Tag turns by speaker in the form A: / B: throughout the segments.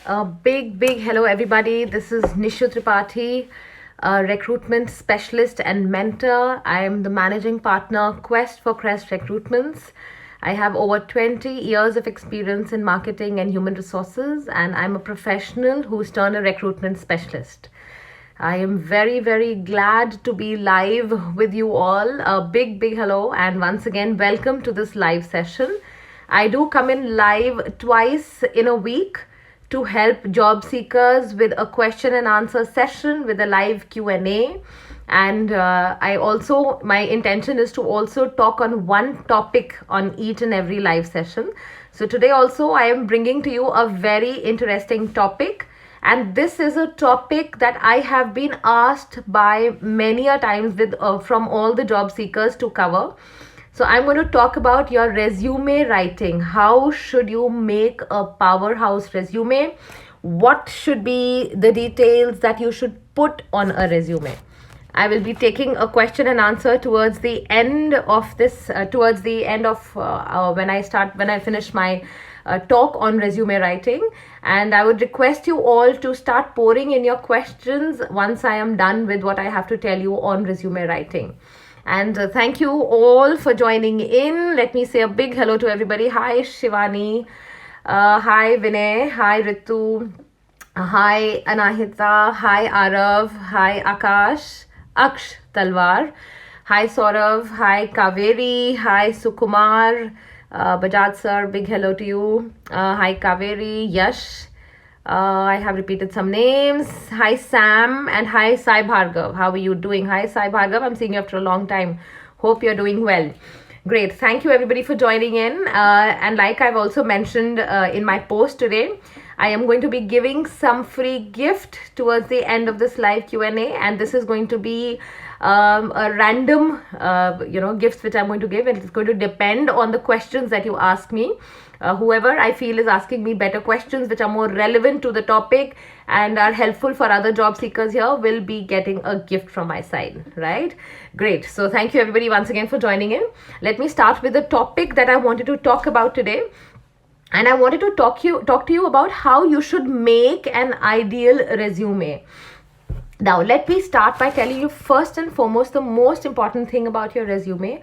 A: A big hello, everybody. This is Nishu Tripathi, a recruitment specialist and mentor. I am the managing partner, Quest for Crest Recruitments. I have over 20 years of experience in marketing and human resources, and I'm a professional who's turned a recruitment specialist. I am very glad to be live with you all. A big hello, and once again, welcome to this live session. I do come in live twice in a week to help job seekers with a question and answer session with a live Q&A. And my intention is to also talk on one topic on each and every live session. So today also I am bringing to you a very interesting topic. And this is a topic that I have been asked by many a times from all the job seekers to cover. So I'm going to talk about your resume writing. How should you make a powerhouse resume? What should be the details that you should put on a resume? I will be taking a question and answer towards the end of this, when I finish my talk on resume writing. And I would request you all to start pouring in your questions once I am done with what I have to tell you on resume writing. And thank you all for joining in. Let me say a big hello to everybody. Hi Shivani, hi Vinay, hi Ritu, hi Anahita, hi Arav, hi Akash, Aksh Talwar, hi Saurav, hi Kaveri, hi Sukumar, Bajaj sir, big hello to you. Hi Kaveri, Yash. I have repeated some names. Hi Sam and hi Sai Bhargav. How are you doing? Hi Sai Bhargav. I'm seeing you after a long time. Hope you're doing well. Great. Thank you everybody for joining in. And like I've also mentioned in my post today, I am going to be giving some free gift towards the end of this live Q&A, and this is going to be a random gifts which I'm going to give, and it's going to depend on the questions that you ask me. Whoever I feel is asking me better questions which are more relevant to the topic and are helpful for other job seekers here will be getting a gift from my side, right? Great. So thank you everybody once again for joining in. Let me start with the topic that I wanted to talk about today. And I wanted to talk to you about how you should make an ideal resume. Now, let me start by telling you first and foremost the most important thing about your resume.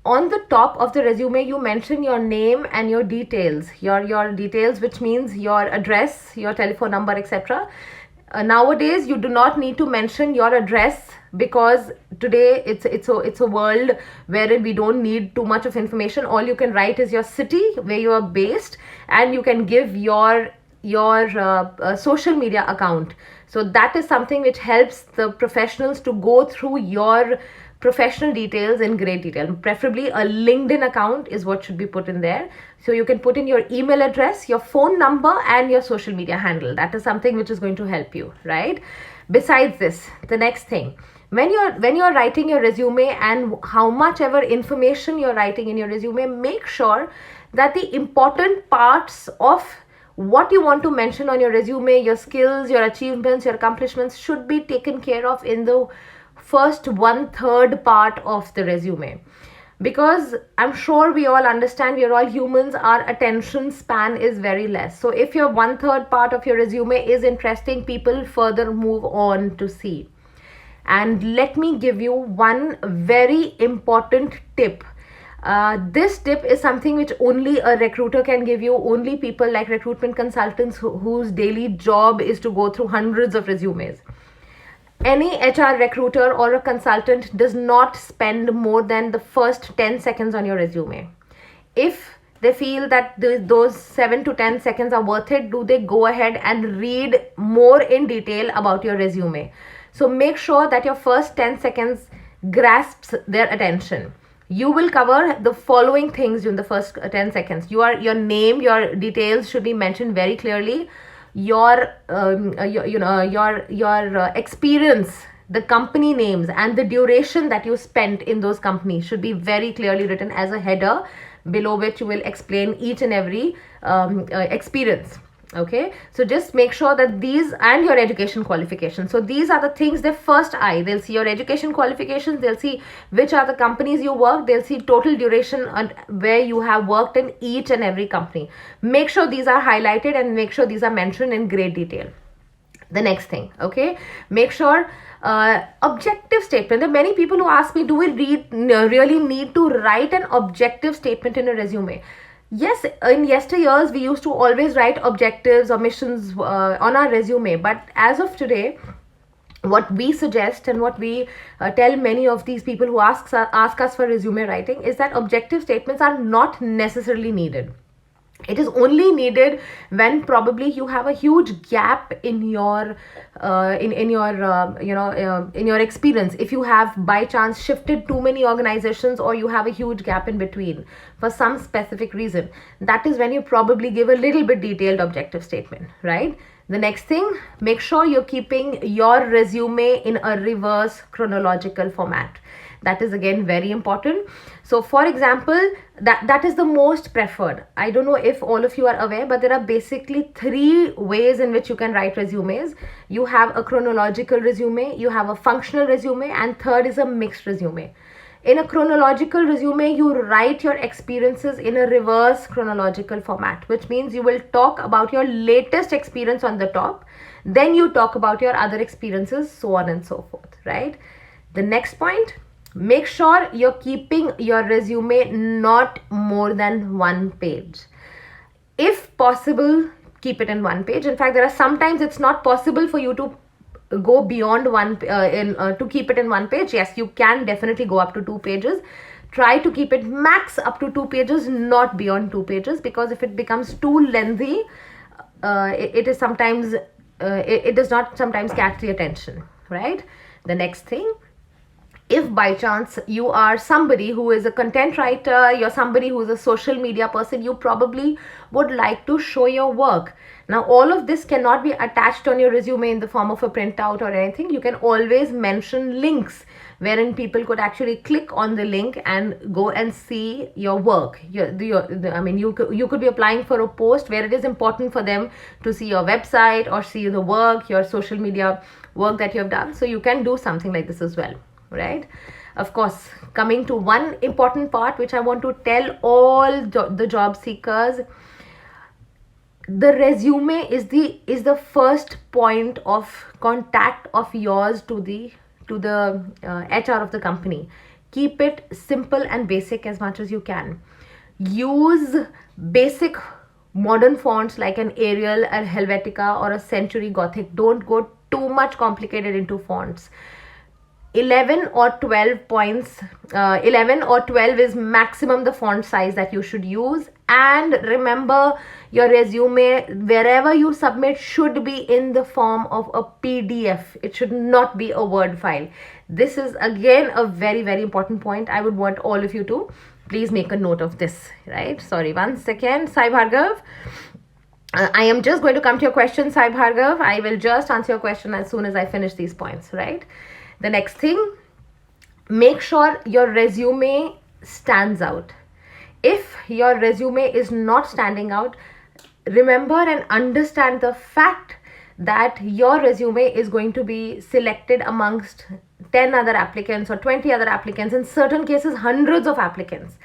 A: On the top of the resume, you mention your name and your details, your details, which means your address, your telephone number, etc. Nowadays, you do not need to mention your address because today it's a world wherein we don't need too much of information. All you can write is your city where you are based, and you can give your social media account. So that is something which helps the professionals to go through your professional details in great detail. Preferably a LinkedIn account is what should be put in there. So you can put in your email address, your phone number, and your social media handle. That is something which is going to help you, right? Besides this, the next thing, when you're writing your resume and how much ever information you're writing in your resume, make sure that the important parts of what you want to mention on your resume, your skills, your achievements, your accomplishments, should be taken care of in the first 1/3 part of the resume. Because I'm sure we all understand, we are all humans, our attention span is very less. So if your 1/3 part of your resume is interesting, people further move on to see. And let me give you one very important tip. This tip is something which only a recruiter can give you. Only people like recruitment consultants whose daily job is to go through hundreds of resumes. Any HR recruiter or a consultant does not spend more than the first 10 seconds on your resume. If they feel that those 7 to 10 seconds are worth it, do they go ahead and read more in detail about your resume. So make sure that your first 10 seconds grasps their attention. You will cover the following things during the first 10 seconds. Your name, your details should be mentioned very clearly. Your experience, the company names, and the duration that you spent in those companies should be very clearly written as a header, below which you will explain each and every experience. Okay, so just make sure that these, and your education qualifications, so these are the things they first eye. They'll see your education qualifications, they'll see which are the companies you work, they'll see total duration and where you have worked in each and every company. Make sure these are highlighted and make sure these are mentioned in great detail. The next thing, okay, make sure objective statement. There are many people who ask me, do we really need to write an objective statement in a resume? Yes, in yesteryears we used to always write objectives or missions on our resume, but as of today, what we suggest and what we tell many of these people who ask us for resume writing is that objective statements are not necessarily needed. It is only needed when probably you have a huge gap in your in your experience. If you have by chance shifted too many organizations, or you have a huge gap in between for some specific reason, that is when you probably give a little bit detailed objective statement, right? The next thing, make sure you're keeping your resume in a reverse chronological format. That is again very important. So for example, that is the most preferred. I don't know if all of you are aware, but there are basically 3 ways in which you can write resumes. You have a chronological resume, you have a functional resume, and third is a mixed resume. In a chronological resume, you write your experiences in a reverse chronological format, which means you will talk about your latest experience on the top, then you talk about your other experiences, so on and so forth, right? The next point, make sure you're keeping your resume not more than 1 page. If possible, keep it in 1 page. In fact, there are sometimes it's not possible for you to go beyond to keep it in 1 page. Yes, you can definitely go up to 2 pages. Try to keep it max up to 2 pages, not beyond 2 pages, because if it becomes too lengthy, it is sometimes it does not sometimes catch the attention, right? The next thing, if by chance you are somebody who is a content writer, you're somebody who is a social media person, you probably would like to show your work. Now, all of this cannot be attached on your resume in the form of a printout or anything. You can always mention links wherein people could actually click on the link and go and see your work. You could be applying for a post where it is important for them to see your website or see the work, your social media work that you have done. So you can do something like this as well, right? Of course, coming to one important part which I want to tell all the job seekers, the resume is the first point of contact of yours to the HR of the company. Keep it simple and basic as much as you can. Use basic modern fonts like an Arial, a Helvetica, or a Century Gothic. Don't go too much complicated into fonts. 11 or 12 points, 11 or 12 is maximum the font size that you should use. And remember, your resume, wherever you submit, should be in the form of a PDF. It should not be a Word file. This is again a very, very important point. I would want all of you to please make a note of this, right? Sorry, 1 second. Sai Bhargav. I am just going to come to your question, Sai Bhargav. I will just answer your question as soon as I finish these points, right? The next thing, make sure your resume stands out. If your resume is not standing out, remember and understand the fact that your resume is going to be selected amongst 10 other applicants or 20 other applicants, in certain cases hundreds of applicants.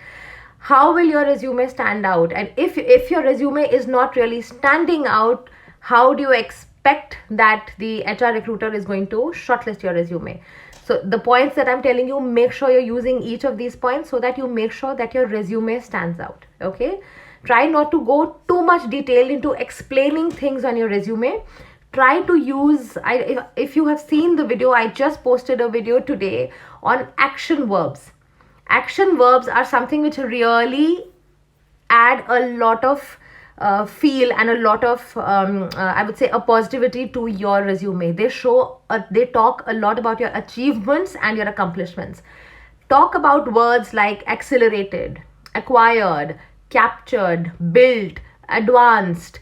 A: How will your resume stand out? And if your resume is not really standing out, how do you expect that the HR recruiter is going to shortlist your resume? So the points that I'm telling you, make sure you're using each of these points so that you make sure that your resume stands out, okay? Try not to go too much detail into explaining things on your resume. Try to use, if you have seen the video, I just posted a video today on action verbs. Action verbs are something which really add a lot of feel and a lot of I would say a positivity to your resume. They talk a lot about your achievements and your accomplishments. Talk about words like accelerated, acquired, captured, built, advanced,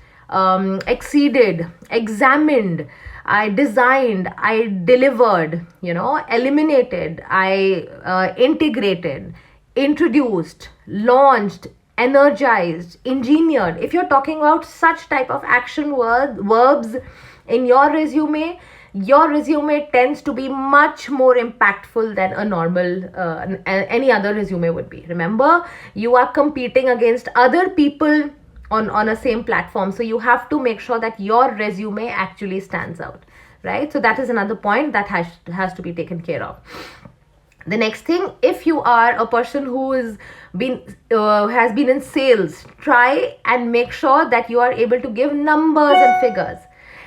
A: exceeded, examined, I designed, I delivered, eliminated, I integrated, introduced, launched, energized, engineered. If you're talking about such type of action verbs in your resume tends to be much more impactful than a normal any other resume would be. Remember, you are competing against other people on a same platform, so you have to make sure that your resume actually stands out, right? So that is another point that has to be taken care of. The next thing, if you are a person who has been in sales, try and make sure that you are able to give numbers and figures.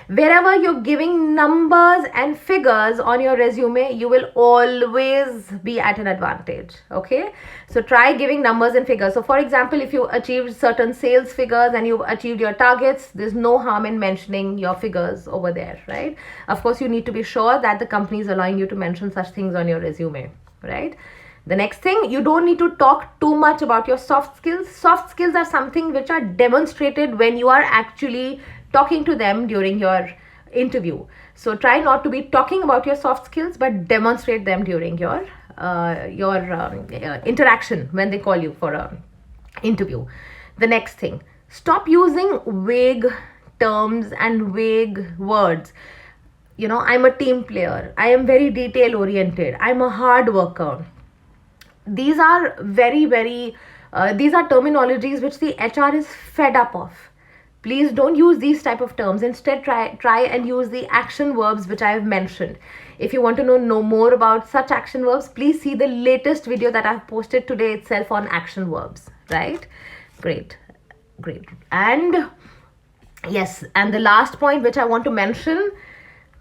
A: Wherever you're giving numbers and figures on your resume, you will always be at an advantage. Okay, so try giving numbers and figures. So for example, if you achieved certain sales figures and you've achieved your targets, there's no harm in mentioning your figures over there, right? Of course, you need to be sure that the company is allowing you to mention such things on your resume, right? The next thing, you don't need to talk too much about your soft skills. Soft skills are something which are demonstrated when you are actually talking to them during your interview. So try not to be talking about your soft skills, but demonstrate them during your interaction when they call you for an interview. The next thing, stop using vague terms and vague words. I'm a team player, I am very detail oriented, I'm a hard worker. These are these are terminologies which the HR is fed up of. Please don't use these type of terms. Instead, try and use the action verbs which I have mentioned. If you want to know more about such action verbs, please see the latest video that I've posted today itself on action verbs, right? Great. And yes, and the last point which I want to mention,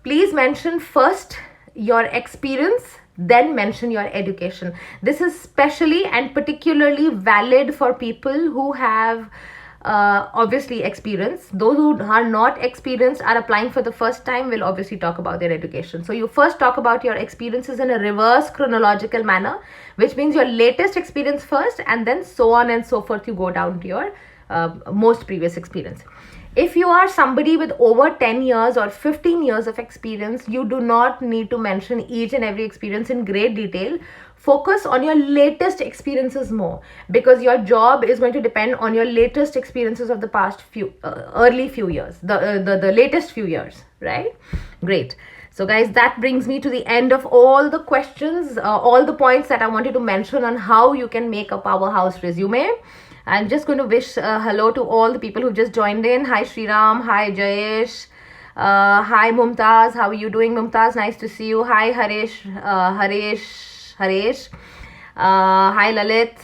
A: please mention first your experience, then mention your education. This is specially and particularly valid for people who have obviously experience. Those who are not experienced, are applying for the first time, will obviously talk about their education. So you first talk about your experiences in a reverse chronological manner, which means your latest experience first, and then so on and so forth, you go down to your most previous experience. If you are somebody with over 10 years or 15 years of experience, you do not need to mention each and every experience in great detail. Focus on your latest experiences more, because your job is going to depend on your latest experiences of the past early few years, the latest few years, right? Great. So guys, that brings me to the end of all the questions, all the points that I wanted to mention on how you can make a powerhouse resume. I'm just going to wish hello to all the people who just joined in. Hi Shriram, hi Jayesh, hi Mumtaz, how are you doing Mumtaz? Nice to see you. Hi Harish, hi Lalit,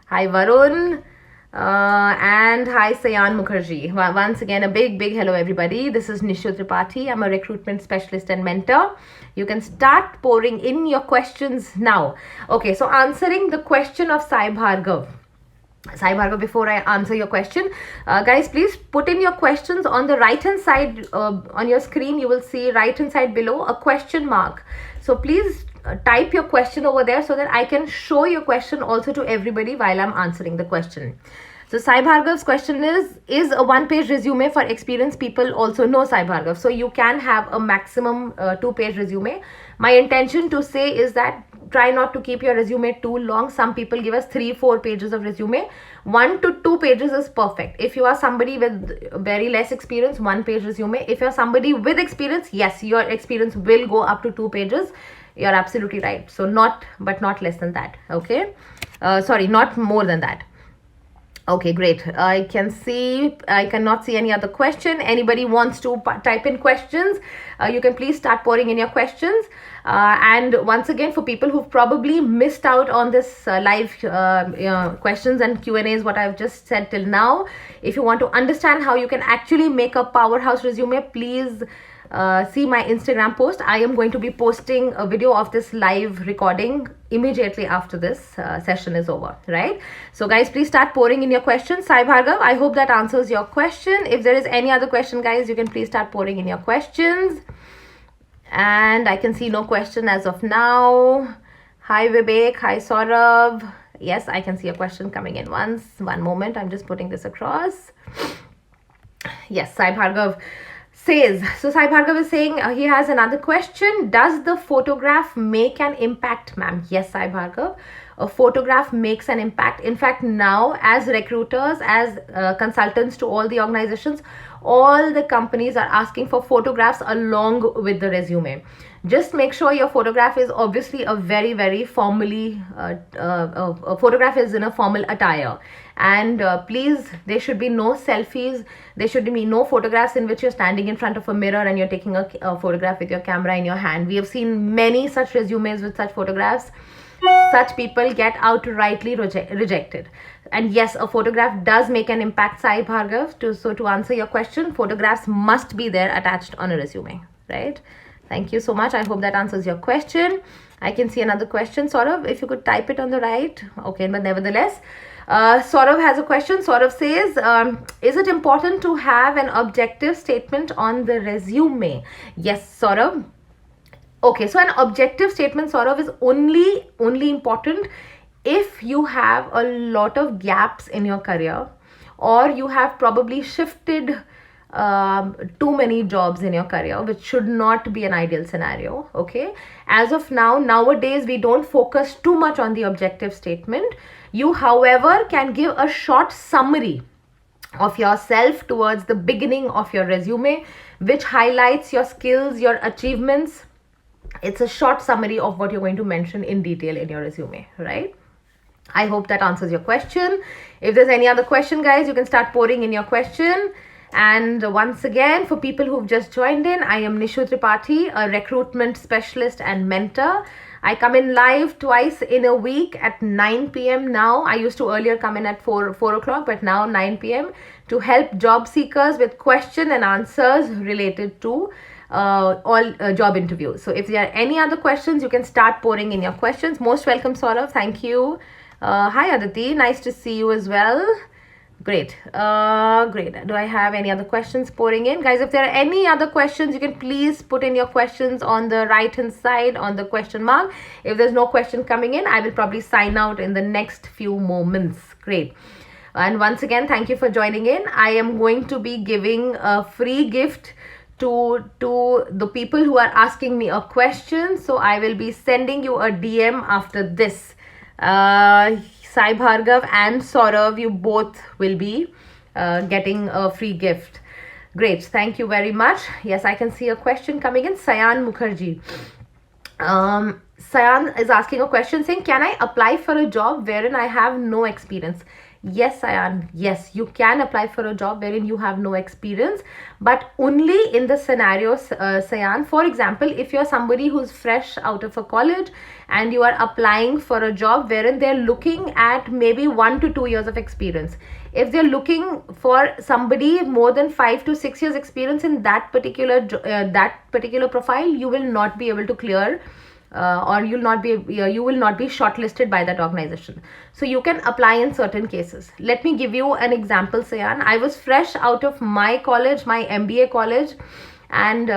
A: hi Varun, and hi Sayan Mukherjee. Once again, a big hello everybody. This is Nishu Tripathi. I'm a recruitment specialist and mentor. You can start pouring in your questions now. Okay, so answering the question of Sai Bhargav, before I answer your question, guys, please put in your questions on the right hand side on your screen. You will see right hand side below a question mark. So please type your question over there so that I can show your question also to everybody while I'm answering the question. So Sai Bhargav's question is a one-page resume for experienced people also? No, Sai Bhargav. So you can have a maximum 2-page resume. My intention to say is that try not to keep your resume too long. Some people give us 3-4 pages of resume. 1 to 2 pages is perfect. If you are somebody with very less experience, 1-page resume. If you're somebody with experience, yes, your experience will go up to 2 pages. You're absolutely right. So not less than that. Okay. Sorry, not more than that. Okay, great. I cannot see any other question. Anybody wants to type in questions, you can please start pouring in your questions. And once again, for people who've probably missed out on this live questions and Q&As, what I've just said till now, if you want to understand how you can actually make a powerhouse resume, please see my Instagram post. I am going to be posting a video of this live recording immediately after this session is over, right? So guys, please start pouring in your questions. Sai Bhargav, I hope that answers your question. If there is any other question, guys, you can please start pouring in your questions. And I can see no question as of now. Hi Vivek, hi Saurabh. Yes, I can see a question coming in once. One moment, I'm just putting this across. Yes, Sai Bhargav says, so Sai Bhargav is saying he has another question. Does the photograph make an impact, ma'am? Yes, Sai Bhargav. A photograph makes an impact. In fact, now as recruiters, as consultants to all the organizations, all the companies are asking for photographs along with the resume. Just make sure your photograph is obviously a very, very formally, a photograph is in a formal attire. And please, there should be no selfies. There should be no photographs in which you're standing in front of a mirror and you're taking a photograph with your camera in your hand. We have seen many such resumes with such photographs. Such people get outrightly rejected. And yes, a photograph does make an impact, Sai Bhargav. So to answer your question, photographs must be there attached on a resume, right? Thank you so much. I hope that answers your question. I can see another question, Saurav, if you could type it on the right. Okay, but nevertheless, Saurav has a question. Saurav says, is it important to have an objective statement on the resume? Yes, Saurav. Okay, so an objective statement, Saurav, is only important if you have a lot of gaps in your career, or you have probably shifted too many jobs in your career, which should not be an ideal scenario. Okay, as of now, nowadays we don't focus too much on the objective statement. You, however, can give a short summary of yourself towards the beginning of your resume, which highlights your skills, your achievements. It's a short summary of what you're going to mention in detail in your resume, right? I hope that answers your question. If there's any other question, guys, you can start pouring in your question. And once again, for people who've just joined in, I am Nishu Tripathi, a recruitment specialist and mentor. I come in live twice in a week at 9 p.m. now. I used to earlier come in at 4 o'clock, but now 9 p.m. to help job seekers with question and answers related to all job interviews. So if there are any other questions, you can start pouring in your questions. Most welcome, Saurav. Thank you. Hi, Aditi. Nice to see you as well. Great. Great. Do I have any other questions pouring in? Guys, if there are any other questions, you can please put in your questions on the right hand side on the question mark. If there's no question coming in, I will probably sign out in the next few moments. Great. And once again, thank you for joining in. I am going to be giving a free gift to the people who are asking me a question. So I will be sending you a DM after this. Sai Bhargav and Saurav, you both will be getting a free gift. Great. Thank you very much. Yes, I can see a question coming in. Sayan Mukherjee. Sayan is asking a question saying, can I apply for a job wherein I have no experience? Yes, Sayan. Yes, you can apply for a job wherein you have no experience, but only in the scenarios, Sayan. For example, if you're somebody who's fresh out of a college and you are applying for a job wherein they're looking at maybe 1 to 2 years of experience. If they're looking for somebody more than 5 to 6 years experience in that particular profile, you will not be able to clear or you will not be shortlisted by that organization. So you can apply in certain cases. Let me give you an example, Sayan. I was fresh out of my college, my MBA college, and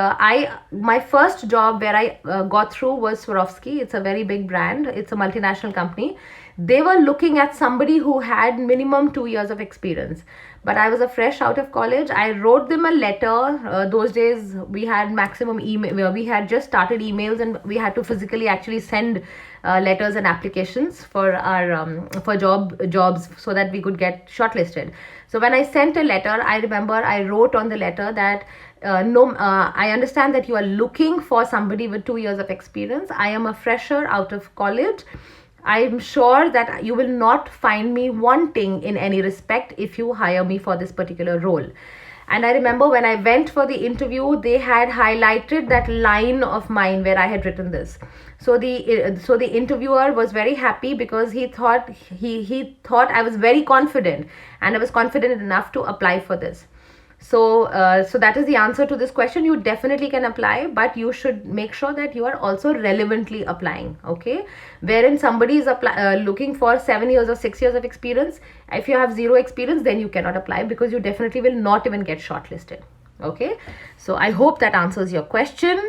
A: my first job where I got through was Swarovski. It's a very big brand. It's a multinational company. They were looking at somebody who had minimum 2 years of experience. But I was a fresh out of college. I wrote them a letter. Those days we had maximum email. We had just started emails, and we had to physically actually send letters and applications for our for jobs so that we could get shortlisted. So when I sent a letter, I remember I wrote on the letter that I understand that you are looking for somebody with 2 years of experience. I am a fresher out of college. I'm sure that you will not find me wanting in any respect if you hire me for this particular role. And I remember when I went for the interview, they had highlighted that line of mine where I had written this. So the interviewer was very happy because he thought I was very confident, and I was confident enough to apply for this. So that is the answer to this question. You definitely can apply, but you should make sure that you are also relevantly applying. Okay, wherein somebody is looking for 7 years or 6 years of experience. If you have zero experience, then you cannot apply because you definitely will not even get shortlisted. Okay, so I hope that answers your question.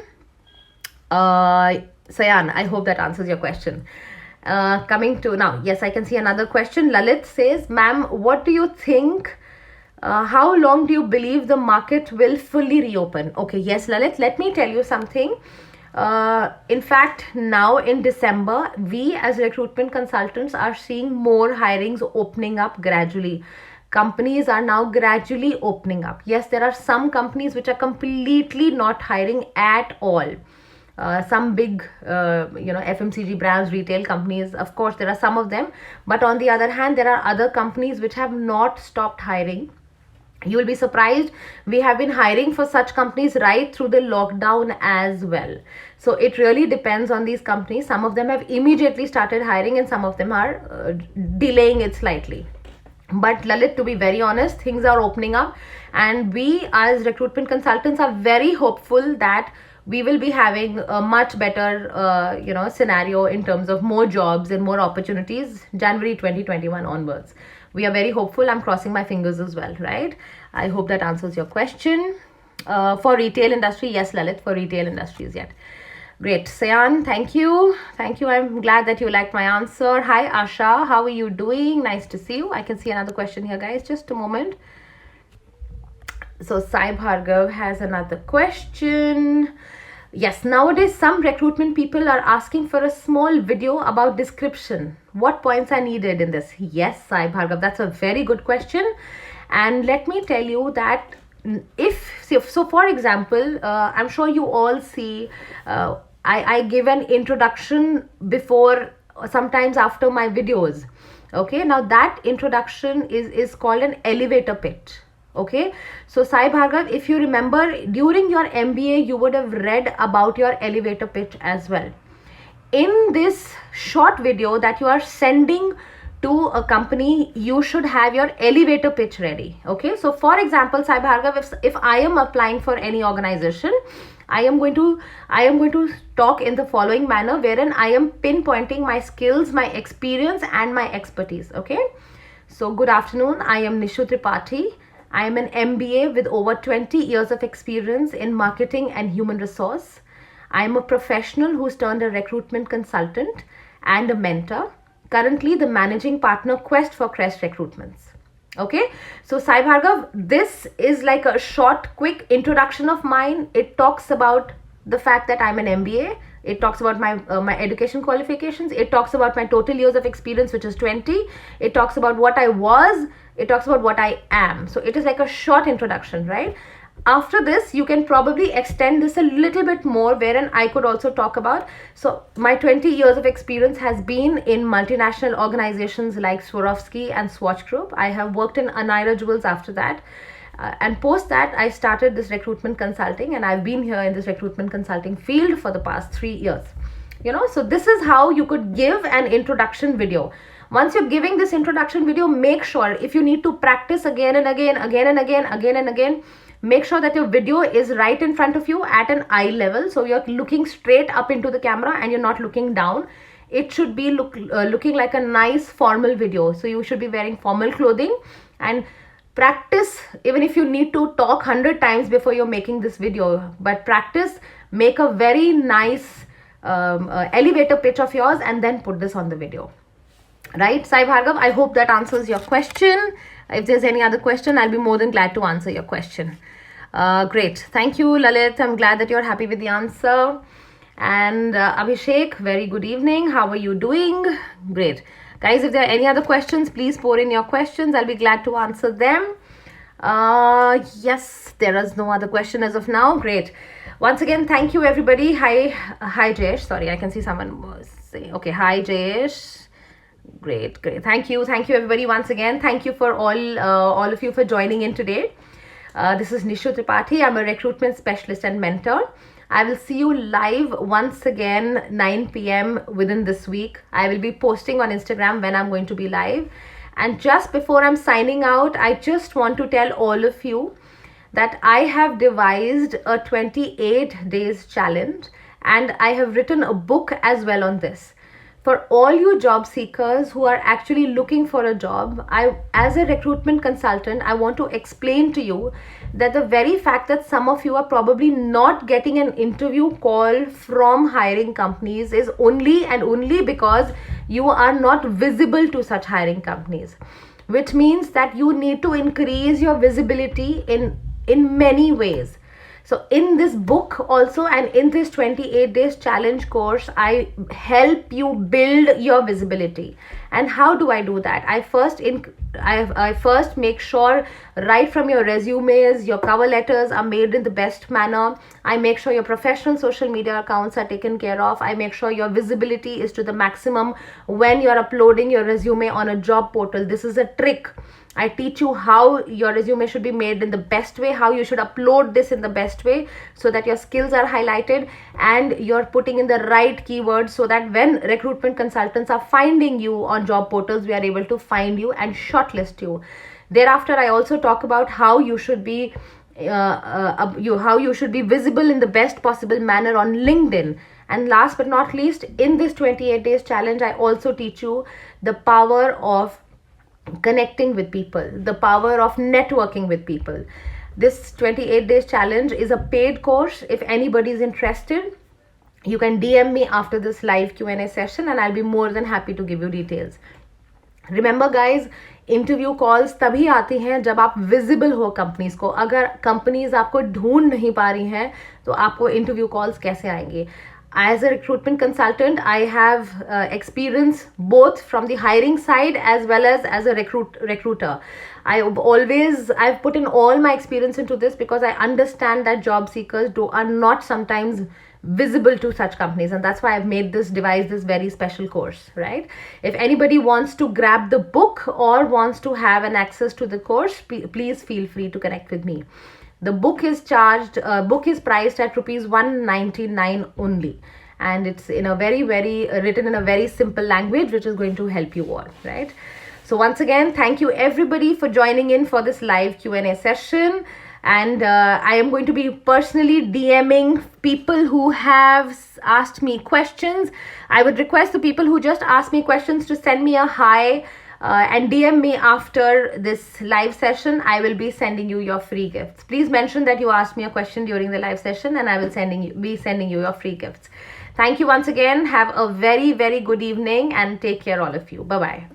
A: Sayan, I hope that answers your question. Coming to now, yes, I can see another question. Lalit says, ma'am, what do you think? How long do you believe the market will fully reopen? Okay, yes, Lalit, let me tell you something. In fact, now in December, we as recruitment consultants are seeing more hirings opening up gradually. Companies are now gradually opening up. Yes, there are some companies which are completely not hiring at all. Some big, FMCG brands, retail companies, of course, there are some of them. But on the other hand, there are other companies which have not stopped hiring. You will be surprised, we have been hiring for such companies right through the lockdown as well. So it really depends on these companies. Some of them have immediately started hiring and some of them are delaying it slightly. But Lalit, to be very honest, things are opening up, and we as recruitment consultants are very hopeful that we will be having a much better scenario in terms of more jobs and more opportunities January 2021 onwards. We are very hopeful. I'm crossing my fingers as well, right? I hope that answers your question. For retail industry, yes, Lalit, for retail industries, yet. Great. Sayan, thank you. Thank you. I'm glad that you liked my answer. Hi, Asha. How are you doing? Nice to see you. I can see another question here, guys. Just a moment. So, Sai Bhargav has another question. Yes, nowadays some recruitment people are asking for a small video about description. What points are needed in this? Yes, Sai Bhargav, that's a very good question. And let me tell you that so for example, I'm sure you all see, I give an introduction before, sometimes after my videos. Okay, now that introduction is called an elevator pitch. Okay, so Sai Bhargav, if you remember, during your MBA, you would have read about your elevator pitch as well. In this short video that you are sending to a company, you should have your elevator pitch ready. Okay, so for example, Sai Bhargav, if I am applying for any organization, I am going to talk in the following manner, wherein I am pinpointing my skills, my experience, and my expertise. Okay, so good afternoon. I am Nishu Tripathi. I am an MBA with over 20 years of experience in marketing and human resource. I am a professional who's turned a recruitment consultant and a mentor. Currently the managing partner Quest for Crest Recruitments. Okay, so Sai Bhargav, this is like a short, quick introduction of mine. It talks about the fact that I'm an MBA. It talks about my education qualifications. It talks about my total years of experience, which is 20. It talks about what I was. It talks about what I am. So it is like a short introduction, right? After this, you can probably extend this a little bit more, wherein I could also talk about, so my 20 years of experience has been in multinational organizations like Swarovski and Swatch Group. I have worked in Anaira Jewels after that. And post that, I started this recruitment consulting, and I've been here in this recruitment consulting field for the past 3 years. So this is how you could give an introduction video. Once you're giving this introduction video, make sure, if you need to practice again and again, make sure that your video is right in front of you at an eye level. So you're looking straight up into the camera and you're not looking down. It should be looking like a nice formal video. So you should be wearing formal clothing, and practice, even if you need to talk 100 times before you're making this video, but practice, make a very nice elevator pitch of yours, and then put this on the video. Right, Sai Bhargav, I hope that answers your question. If there's any other question, I'll be more than glad to answer your question. Great. Thank you, Lalit. I'm glad that you're happy with the answer. And Abhishek, very good evening. How are you doing? Great. Guys, if there are any other questions, please pour in your questions. I'll be glad to answer them. Yes, there is no other question as of now. Great. Once again, thank you, everybody. Hi, Jayesh. Sorry, I can see someone was saying, okay, hi, Jayesh. Great. Thank you, everybody. Once again, thank you for all of you for joining in today. This is Nishu Tripathi. I'm a recruitment specialist and mentor. I will see you live once again 9 p.m. within this week. I will be posting on Instagram when I'm going to be live. And just before I'm signing out, I just want to tell all of you that I have devised a 28 days challenge, and I have written a book as well on this. For all you job seekers who are actually looking for a job, as a recruitment consultant, I want to explain to you that the very fact that some of you are probably not getting an interview call from hiring companies is only because you are not visible to such hiring companies, which means that you need to increase your visibility in many ways. So in this book also, and in this 28 days challenge course, I help you build your visibility. And how do I do that? I first make sure right from your resumes, your cover letters are made in the best manner. I make sure your professional social media accounts are taken care of. I make sure your visibility is to the maximum when you're uploading your resume on a job portal. This is a trick. I teach you how your resume should be made in the best way, how you should upload this in the best way so that your skills are highlighted and you're putting in the right keywords so that when recruitment consultants are finding you on job portals, we are able to find you and shortlist you. Thereafter, I also talk about how you should be visible in the best possible manner on LinkedIn. And last but not least, in this 28 days challenge, I also teach you the power of connecting with people, the power of networking with people. This 28 days challenge is a paid course. If anybody is interested, you can DM me after this live Q&A session and I'll be more than happy to give you details. Remember guys, interview calls तभी आती हैं जब आप visible हो companies को. अगर companies आपको ढूंढ नहीं पा रही हैं तो आपको इंटरव्यू कॉल्स कैसे आएंगे? As a recruitment consultant, I have experience both from the hiring side as well as a recruiter. I've put in all my experience into this because I understand that job seekers are not sometimes visible to such companies, and that's why I've made this very special course, right? If anybody wants to grab the book or wants to have an access to the course, please feel free to connect with me. The book is priced at rupees 199 only, and it's in a very written in a very simple language, which is going to help you all, right? So once again, thank you everybody for joining in for this live Q&A session. And I am going to be personally DMing people who have asked me questions. I would request the people who just asked me questions to send me a hi and DM me after this live session. I will be sending you your free gifts. Please mention that you asked me a question during the live session and I will be sending you your free gifts. Thank you once again. Have a very good evening and take care all of you. Bye-bye.